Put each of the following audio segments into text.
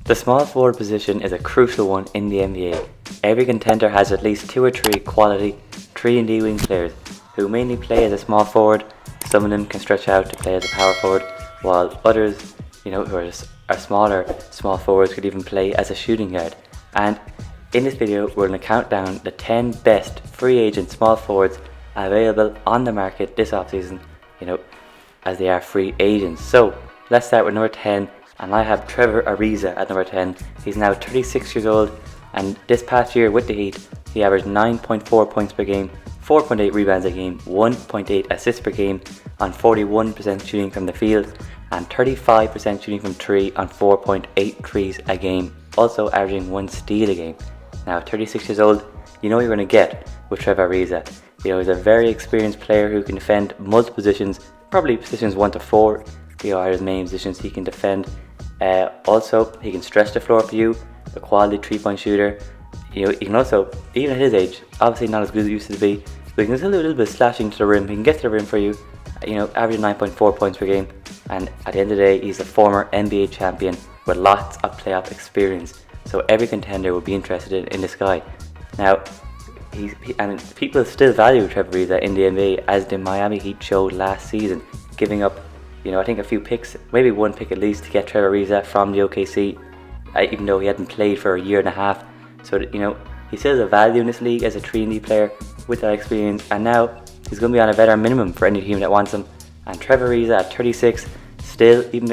The small forward position is a crucial one in the NBA. Every contender has at least 2 or 3 quality 3-and-D wing players who mainly play as a small forward. Some of them can stretch out to play as a power forward, while others, who are smaller small forwards could even play as a shooting guard. And in this video, we're going to count down the 10 best free agent small forwards available on the market this offseason, as they are free agents. So let's start with number 10. And I have Trevor Ariza at number 10. He's now 36 years old, and this past year with the Heat, he averaged 9.4 points per game, 4.8 rebounds a game, 1.8 assists per game on 41% shooting from the field, and 35% shooting from 3 on 4.8 threes a game, also averaging 1 steal a game. Now, 36 years old, you know what you're going to get with Trevor Ariza. He's a very experienced player who can defend multiple positions, probably positions 1 to 4 are his main positions he can defend. Also, he can stretch the floor for you, a quality 3-point shooter. He can also, even at his age, obviously not as good as he used to be, but he can still do a little bit of slashing to the rim. He can get to the rim for you, averaging 9.4 points per game. And at the end of the day, he's a former NBA champion with lots of playoff experience. So every contender will be interested in this guy. Now, and people still value Trevor Ariza in the NBA, as the Miami Heat showed last season, giving up I think a few picks, maybe 1 pick at least, to get Trevor Ariza from the OKC, even though he hadn't played for a year and a half. So he still has a value in this league as a 3-and-D player with that experience, and now he's going to be on a veteran minimum for any team that wants him. And Trevor Ariza at 36, still, even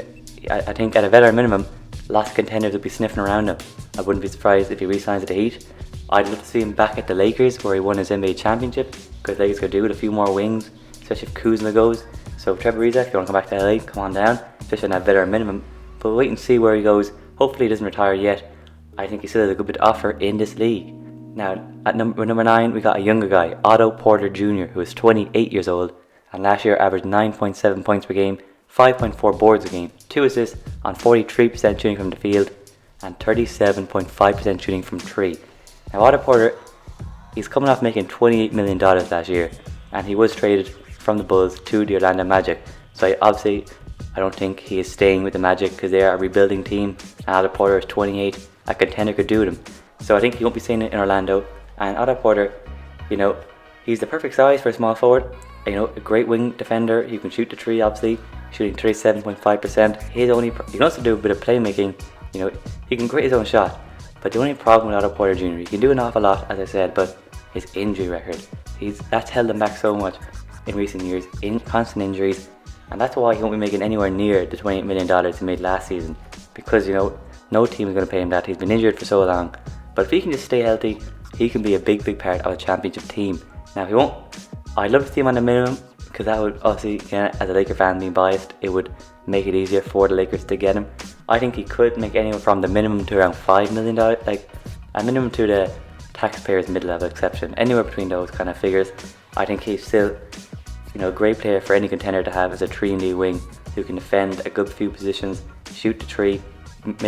I think at a veteran minimum, lots of contenders would be sniffing around him. I wouldn't be surprised if he re-signs at the Heat. I'd love to see him back at the Lakers, where he won his NBA championship, because Lakers could do with a few more wings, especially if Kuzma goes. So Trevor Ariza, if you want to come back to LA, come on down, especially on that veteran minimum. But we'll wait and see where he goes. Hopefully he doesn't retire yet. I think he still has a good bit to offer in this league. Now, at number 9, we got a younger guy, Otto Porter Jr, who is 28 years old, and last year averaged 9.7 points per game, 5.4 boards a game, 2 assists on 43% shooting from the field, and 37.5% shooting from 3. Now, Otto Porter, he's coming off making $28 million last year, and he was traded from the Bulls to the Orlando Magic. So I don't think he is staying with the Magic, because they are a rebuilding team, and Otto Porter is 28. A contender could do with him. So I think he won't be staying in Orlando. And Otto Porter, he's the perfect size for a small forward. A great wing defender. He can shoot the 3, obviously, shooting 37.5%. He can also do a bit of playmaking. He can create his own shot. But the only problem with Otto Porter Jr., he can do an awful lot, as I said, but his injury record, that's held him back so much in recent years, in constant injuries, and that's why he won't be making anywhere near the $28 million he made last season, because no team is going to pay him that. He's been injured for so long. But if he can just stay healthy, he can be a big part of a championship team. Now, he won't. I'd love to see him on the minimum, because that would obviously, again, as a Laker fan being biased, it would make it easier for the Lakers to get him. I think he could make anywhere from the minimum to around $5 million, like a minimum to the taxpayers mid-level exception, anywhere between those kind of figures. I think he's still a great player for any contender to have as a 3-and-D wing, who can defend a good few positions, shoot the 3,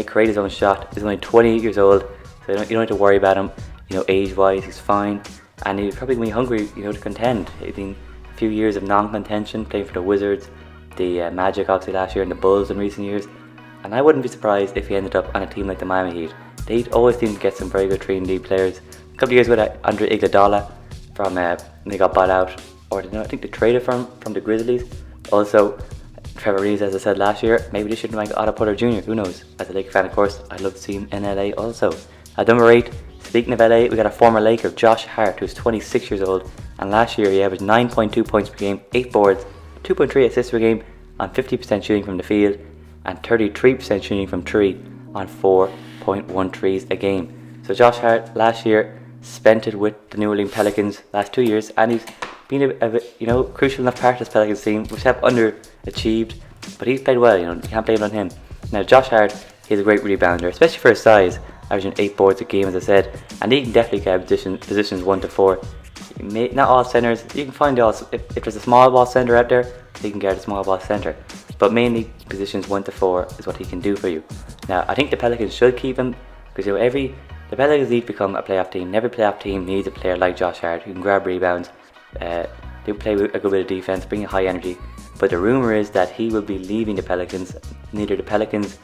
create his own shot. He's only 28 years old, so you don't have to worry about him. Age-wise, he's fine, and he's probably going to be hungry, to contend. It's been a few years of non-contention, playing for the Wizards, the Magic obviously last year, and the Bulls in recent years. And I wouldn't be surprised if he ended up on a team like the Miami Heat. The Heat always seem to get some very good 3-and-D players. A couple of years ago, Andre Iguodala from they got bought out. Or I think they traded from the Grizzlies. Also, Trevor Ariza, as I said last year, maybe they should make Otto Porter Jr. Who knows? As a Laker fan, of course, I'd love to see him in LA also. At number 8, speaking of LA, we got a former Laker, Josh Hart, who's 26 years old, and last year he averaged 9.2 points per game, 8 boards, 2.3 assists per game on 50% shooting from the field, and 33% shooting from 3 on 4.1 threes a game. So Josh Hart last year spent it with the New Orleans Pelicans last 2 years, and he's been a crucial enough part of this Pelicans team, which have underachieved, but he's played well. You can't blame it on him. Now, Josh Hart, he's a great rebounder, especially for his size, averaging 8 boards a game, as I said, and he can definitely get positions 1 to 4. Not all centers. You can find if there's a small ball center out there, he can get a small ball center, but mainly positions 1 to 4 is what he can do for you. Now, I think the Pelicans should keep him, because the Pelicans need to become a playoff team. Every playoff team needs a player like Josh Hart who can grab rebounds. They play a good bit of defense, bring high energy, but the rumor is that he will be leaving the Pelicans. Neither the Pelicans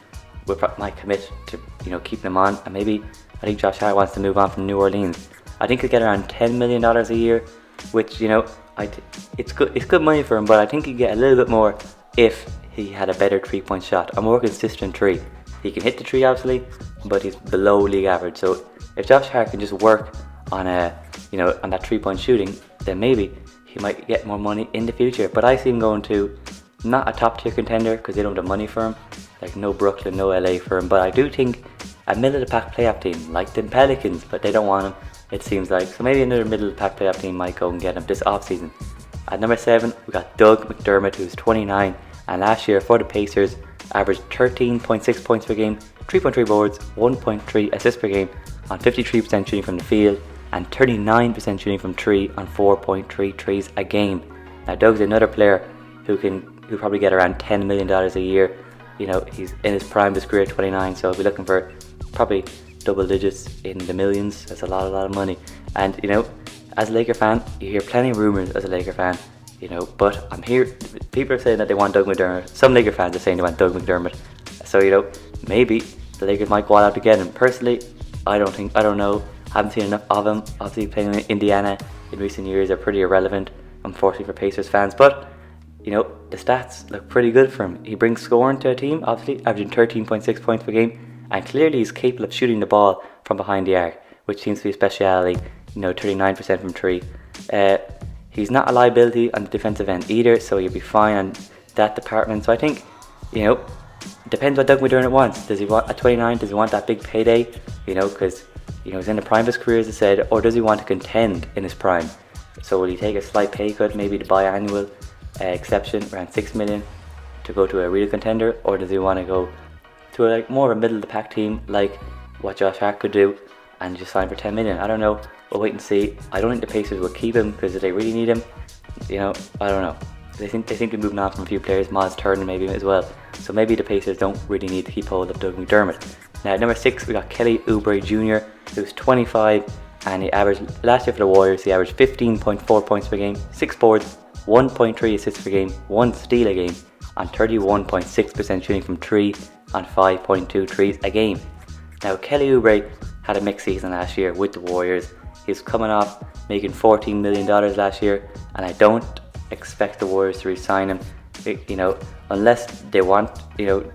might commit to keeping him on, and maybe I think Josh Hart wants to move on from New Orleans. I think he'll get around $10 million a year, which it's good money for him, but I think he'd get a little bit more if he had a better 3-point shot, a more consistent three. He can hit the tree obviously, but he's below league average. So if Josh Hart can just work on on that 3-point shooting, then maybe he might get more money in the future. But I see him going to not a top tier contender because they don't have money for him, like no Brooklyn, no LA for him. But I do think a middle of the pack playoff team like the Pelicans, but they don't want him, it seems like. So maybe another middle of the pack playoff team might go and get him this off season. At number 7, we got Doug McDermott, who's 29, and last year for the Pacers averaged 13.6 points per game, 3.3 boards, 1.3 assists per game on 53% shooting from the field and 39% shooting from 3 on 4.3 threes a game. Now Doug's another player who probably get around $10 million a year. He's in his prime of his career, 29, so he'll be looking for probably double digits in the millions. That's a lot of money. And as a Laker fan, you hear plenty of rumours as a Laker fan, but I'm here, people are saying that they want Doug McDermott. Some Laker fans are saying they want Doug McDermott. So maybe the Lakers might go out to get him. Personally, I don't know. Haven't seen enough of him. Obviously playing in Indiana in recent years are pretty irrelevant, unfortunately for Pacers fans, but the stats look pretty good for him. He brings scoring to a team, obviously averaging 13.6 points per game, and clearly he's capable of shooting the ball from behind the arc, which seems to be a speciality. 39% from 3. He's not a liability on the defensive end either, so he'll be fine on that department. So I think it depends what Doug McDermott wants. Does he want at 29? Does he want that big payday? Because he's in the prime of his career, as I said, or does he want to contend in his prime? So will he take a slight pay cut, maybe the biannual exception around $6 million to go to a real contender, or does he want to go to more of a middle of the pack team like what Josh Hart could do and just sign for $10 million? I don't know. We'll wait and see. I don't think the Pacers will keep him because they really need him. I don't know. They seem to be moving on from a few players, Miles Turner maybe as well. So maybe the Pacers don't really need to keep hold of Doug McDermott. Now at number 6 we got Kelly Oubre Jr. who's 25, and he averaged last year for the Warriors. He averaged 15.4 points per game, 6 boards, 1.3 assists per game, 1 steal a game, and 31.6% shooting from 3 on 5.2 threes a game. Now Kelly Oubre had a mixed season last year with the Warriors. He's coming off making $14 million last year, and I don't expect the Warriors to re-sign him, unless they want to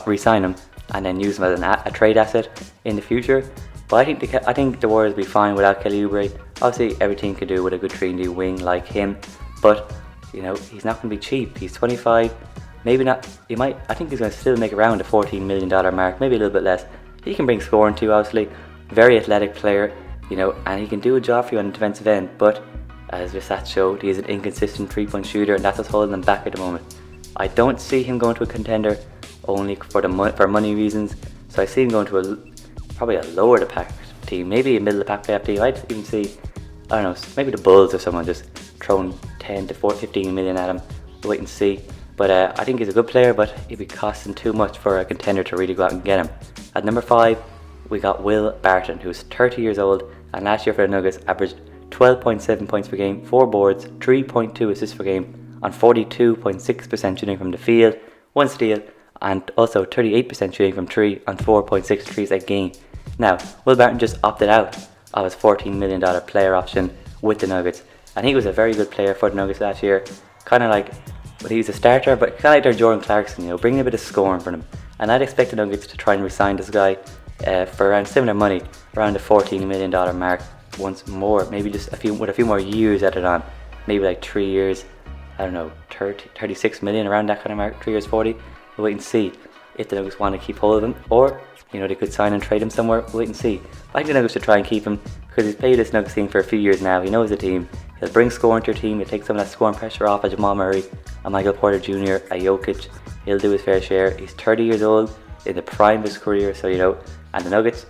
re-sign him and then use him as a trade asset in the future. But I think the Warriors will be fine without Kelly Oubre. Obviously every team could do with a good 3-and-D wing like him, but he's not going to be cheap. He's 25, maybe not. I think he's going to still make around the $14 million mark, maybe a little bit less. He can bring scoring too, obviously. Very athletic player, and he can do a job for you on the defensive end, but as the stats showed, he's an inconsistent 3-point shooter, and that's what's holding him back at the moment. I don't see him going to a contender only for money reasons, so I see him going to probably a lower the pack team, maybe a middle of the pack playoff team. I'd even see, I don't know, maybe the Bulls or someone just throwing 10 to 15 million at him. We'll wait and see. But I think he's a good player, but he'd be costing too much for a contender to really go out and get him. At number 5, we got Will Barton, who's 30 years old, and last year for the Nuggets averaged 12.7 points per game, 4 boards, 3.2 assists per game on 42.6% shooting from the field, 1 steal, and also 38% shooting from 3 on 4.6 threes a game. Now, Will Barton just opted out of his $14 million player option with the Nuggets, and he was a very good player for the Nuggets last year, kind of like, but he was a starter, but kind of like their Jordan Clarkson, bringing a bit of scoring for them. And I'd expect the Nuggets to try and re-sign this guy for around similar money, around the $14 million mark once more, maybe just with a few more years added on, maybe like 3 years, I don't know, 36 million, around that kind of mark, 3 years 40. We'll wait and see if the Nuggets want to keep hold of him, or they could sign and trade him somewhere. We'll wait and see. I think the Nuggets should try and keep him because he's played this Nuggets team for a few years now. He knows the team. He'll bring scoring to your team. He'll take some of that scoring pressure off a Jamal Murray, a Michael Porter Jr., a Jokic. He'll do his fair share. He's 30 years old, in the prime of his career, so and the Nuggets,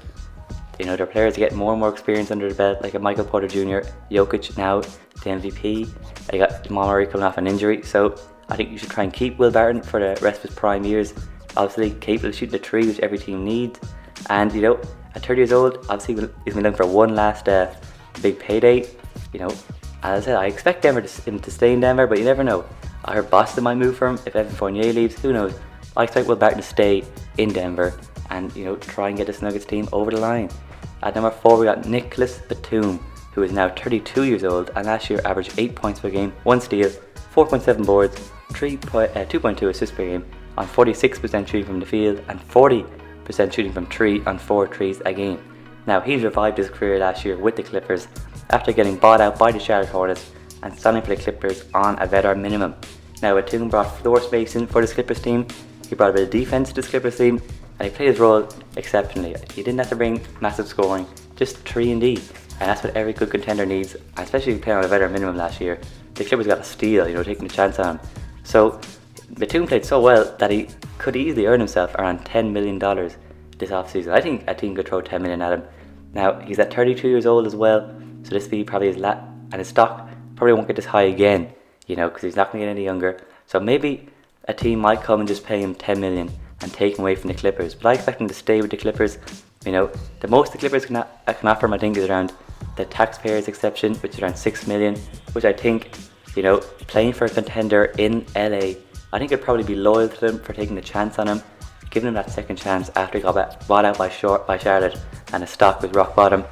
their players get more and more experience under the belt, like a Michael Porter Jr., Jokic now the MVP. You got Jamal Murray coming off an injury, so I think you should try and keep Will Barton for the rest of his prime years. Obviously capable of shooting the 3, which every team needs, and at 30 years old, obviously he's been looking for one last big payday. As I said, I expect him to stay in Denver, but you never know. I heard Boston might move for him if Evan Fournier leaves, who knows. I expect Will Barton to stay in Denver and try and get this Nuggets team over the line. At number 4 we got Nicolas Batum, who is now 32 years old and last year averaged 8 points per game, 1 steal, 4.7 boards, 2.2 assists per game on 46% shooting from the field and 40% shooting from 3 on 4 threes a game. Now he's revived his career last year with the Clippers after getting bought out by the Charlotte Hornets and signing for the Clippers on a veteran minimum. Now Batum brought floor spacing for this Clippers team, he brought a bit of defense to this Clippers team, and he played his role exceptionally. He didn't have to bring massive scoring, just 3 and D, and that's what every good contender needs, especially playing on a veteran minimum last year. The Clippers got a steal, taking a chance on him. So Batum played so well that he could easily earn himself around $10 million this offseason. I think a team could throw $10 million at him. Now he's at 32 years old as well, so this fee probably is and his stock probably won't get this high again, because he's not going to get any younger. So maybe a team might come and just pay him $10 million and take him away from the Clippers. But I expect him to stay with the Clippers. The most the Clippers can offer him, I think, is around the taxpayers exception, which is around $6 million, which I think, playing for a contender in LA, I think I'd probably be loyal to them for taking the chance on him, giving him that second chance after he got bought out by Charlotte and his stock was rock bottom.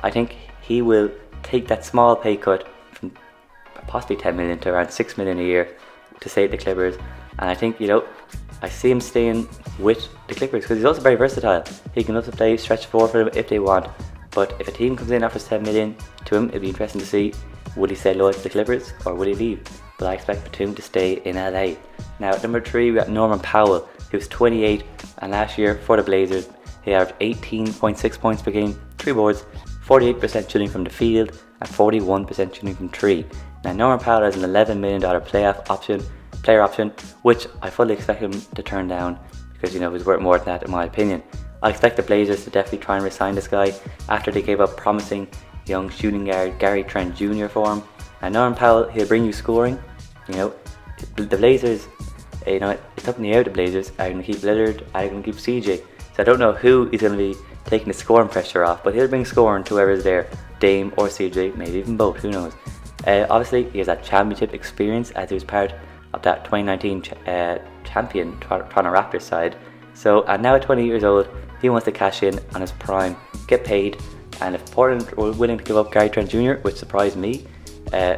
I think he will take that small pay cut from possibly $10 million to around $6 million a year to stay at the Clippers. And I think, I see him staying with the Clippers because he's also very versatile. He can also play stretch 4 for them if they want. But if a team comes in and offers $10 million to him, it'd be interesting to see, would he stay loyal to the Clippers or would he leave? But I expect Batum to stay in LA. Now at number 3 we got Norman Powell, who's 28, and last year for the Blazers he averaged 18.6 points per game, 3 boards, 48% shooting from the field and 41% shooting from 3. Now Norman Powell has an $11 million player option, which I fully expect him to turn down because he's worth more than that in my opinion. I expect the Blazers to definitely try and resign this guy after they gave up promising young shooting guard Gary Trent Jr. for him. And Norman Powell, he'll bring you scoring. The Blazers, it's up in the air. The Blazers are going to keep Lillard, are going to keep CJ. So I don't know who is going to be taking the scoring pressure off, but he'll bring scoring to whoever's there, Dame or CJ, maybe even both, who knows. Obviously, he has that championship experience as he was part of that 2019 champion Toronto Raptors side. So, and now at 20 years old, he wants to cash in on his prime, get paid, and if Portland were willing to give up Gary Trent Jr., which surprised me,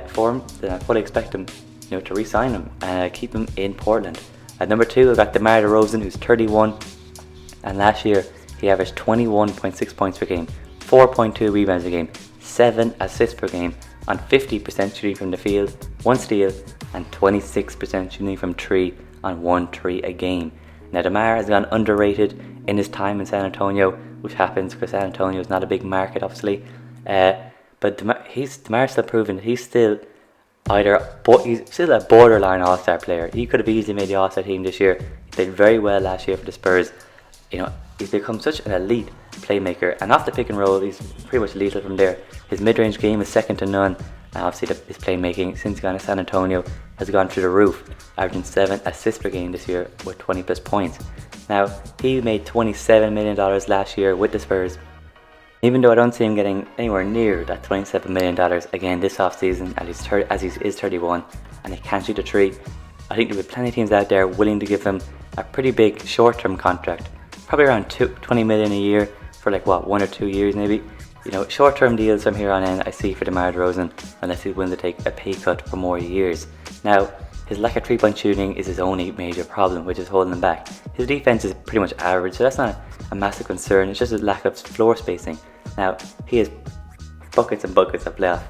for him, then I fully expect him, to re-sign him and keep him in Portland. At number 2, we've got DeMar DeRozan, who's 31, and last year he averaged 21.6 points per game, 4.2 rebounds a game, 7 assists per game, on 50% shooting from the field, 1 steal, and 26% shooting from 3 on 1 3 a game. Now DeMar has gone underrated in his time in San Antonio, which happens because San Antonio is not a big market, obviously. But DeMar's still proven that he's still he's still a borderline All-Star player. He could have easily made the All-Star team this year. He played very well last year for the Spurs. He's become such an elite playmaker, and off the pick and roll, he's pretty much lethal from there. His mid-range game is second to none, and obviously his playmaking since he got to San Antonio has gone through the roof, averaging 7 assists per game this year with 20 plus points. Now, he made $27 million last year with the Spurs. Even though I don't see him getting anywhere near that $27 million again this offseason, as he is 31 and he can't shoot a 3, I think there will be plenty of teams out there willing to give him a pretty big short-term contract, probably around $20 million a year for 1 or 2 years maybe. Short-term deals from here on in I see for DeMar DeRozan unless he's willing to take a pay cut for more years. Now, his lack of 3-point shooting is his only major problem, which is holding him back. His defense is pretty much average, so that's not a massive concern. It's just a lack of floor spacing. Now, he has buckets and buckets of playoff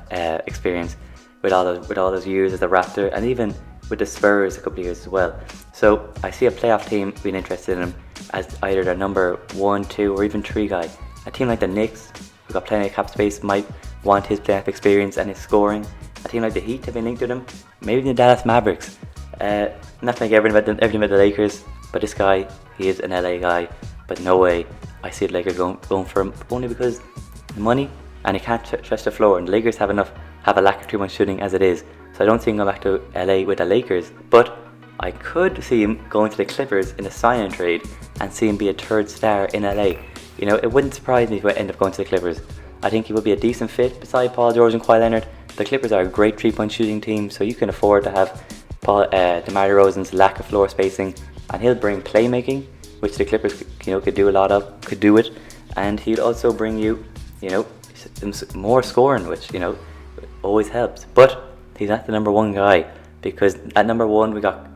experience with all those years as a Raptor, and even with the Spurs a couple of years as well. So I see a playoff team being interested in him as either their number 1, 2 or even 3 guy. A team like the Knicks, who've got plenty of cap space, might want his playoff experience and his scoring. A team like the Heat have been linked with him, maybe the Dallas Mavericks. Not like everything about the Lakers, but this guy, he is an LA guy, but no way I see the Lakers going for him, only because the money, and he can't stretch the floor, and the Lakers have a lack of 3-point shooting as it is, so I don't see him going back to LA with the Lakers. But I could see him going to the Clippers in a sign-in trade and see him be a 3rd star in LA. It wouldn't surprise me if he end up going to the Clippers. I think he would be a decent fit beside Paul George and Kawhi Leonard. The Clippers are a great 3-point shooting team, so you can afford to have DeMar DeRozan's lack of floor spacing and he'll bring playmaking, which the Clippers could do a lot of, could do it, and he'll also bring you some more scoring, which always helps. But he's not the number one guy, because at number one we got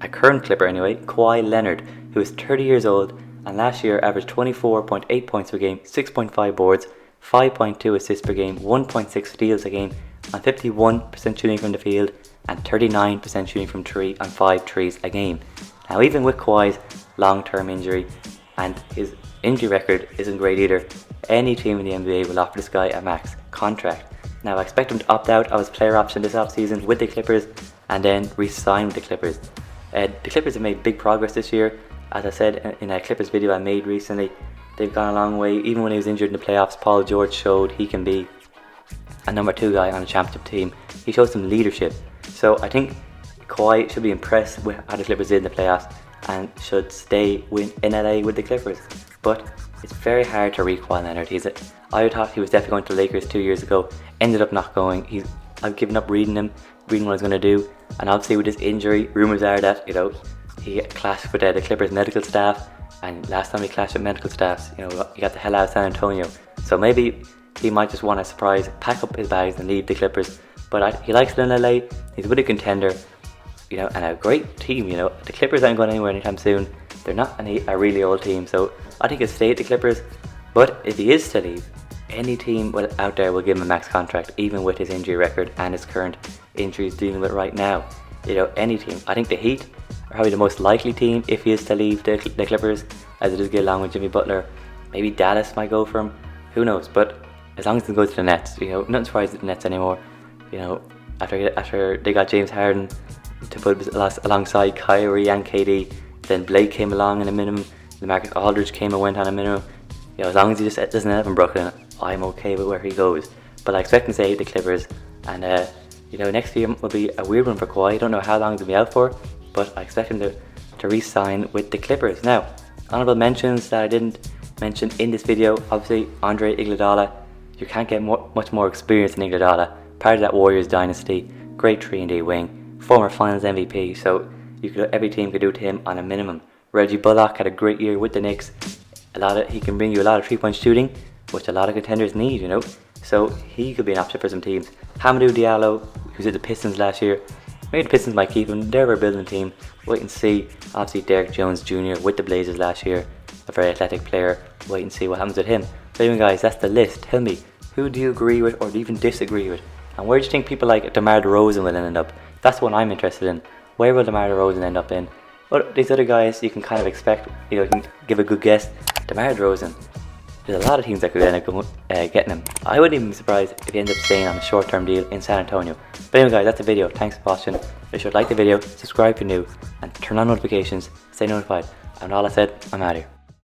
a current Clipper anyway, Kawhi Leonard, who is 30 years old and last year averaged 24.8 points per game, 6.5 boards, 5.2 assists per game, 1.6 steals a game, on 51% shooting from the field and 39% shooting from three on 5 threes a game. Now, even with Kawhi's long-term injury and his injury record isn't great either, any team in the NBA will offer this guy a max contract. Now, I expect him to opt out of his player option this offseason with the Clippers and then re-sign with the Clippers. The Clippers have made big progress this year. As I said in a Clippers video I made recently, they've gone a long way. Even when he was injured in the playoffs, Paul George showed he can be a number 2 guy on a championship team. He showed some leadership. So I think Kawhi should be impressed with how the Clippers did in the playoffs and should stay in LA with the Clippers. But it's very hard to read Kawhi Leonard. I thought he was definitely going to the Lakers 2 years ago. Ended up not going. I've given up reading what I was going to do. And obviously with this injury, rumours are that he clashed with the Clippers medical staff. And last time he clashed with medical staffs, he got the hell out of San Antonio. So maybe he might just want a surprise, pack up his bags and leave the Clippers. But he likes it in LA. He's with a contender, and a great team. The Clippers aren't going anywhere anytime soon. They're not a really old team, so I think he'll stay at the Clippers. But if he is to leave, any team out there will give him a max contract, even with his injury record and his current injuries dealing with right now. Any team. I think the Heat are probably the most likely team if he is to leave the Clippers, as it is get along with Jimmy Butler. Maybe Dallas might go for him. Who knows? But as long as he goes to the Nets, not surprised at the Nets anymore. After they got James Harden to put alongside Kyrie and KD, then Blake came along in a minimum. LaMarcus Aldridge came and went on a minimum. As long as he just doesn't end up in Brooklyn, I'm okay with where he goes. But I expect him to stay at the Clippers, and next year will be a weird one for Kawhi. I don't know how long he'll be out for, but I expect him to re-sign with the Clippers. Now, honorable mentions that I didn't mention in this video. Obviously, Andre Iguodala. You can't get much more experience than Iguodala. Part of that Warriors dynasty, great 3-and-D wing, former Finals MVP. So every team could do to him on a minimum. Reggie Bullock had a great year with the Knicks. He can bring you a lot of 3-point shooting, which a lot of contenders need. So he could be an option for some teams. Hamidou Diallo, who was at the Pistons last year. Maybe the Pistons might keep him. They're a building team. Wait and see. Obviously, Derrick Jones Jr. with the Blazers last year, a very athletic player. Wait and see what happens with him. But anyway, guys, that's the list. Tell me, who do you agree with or do you even disagree with? And where do you think people like DeMar DeRozan will end up? That's what I'm interested in. Where will DeMar DeRozan end up in? But these other guys, you can kind of expect, you can give a good guess. DeMar DeRozan, there's a lot of teams that could end up getting him. I wouldn't even be surprised if he ends up staying on a short-term deal in San Antonio. But anyway, guys, that's the video. Thanks for watching. Be sure to like the video, subscribe if you're new, and turn on notifications, stay notified. And all I said, I'm out of here.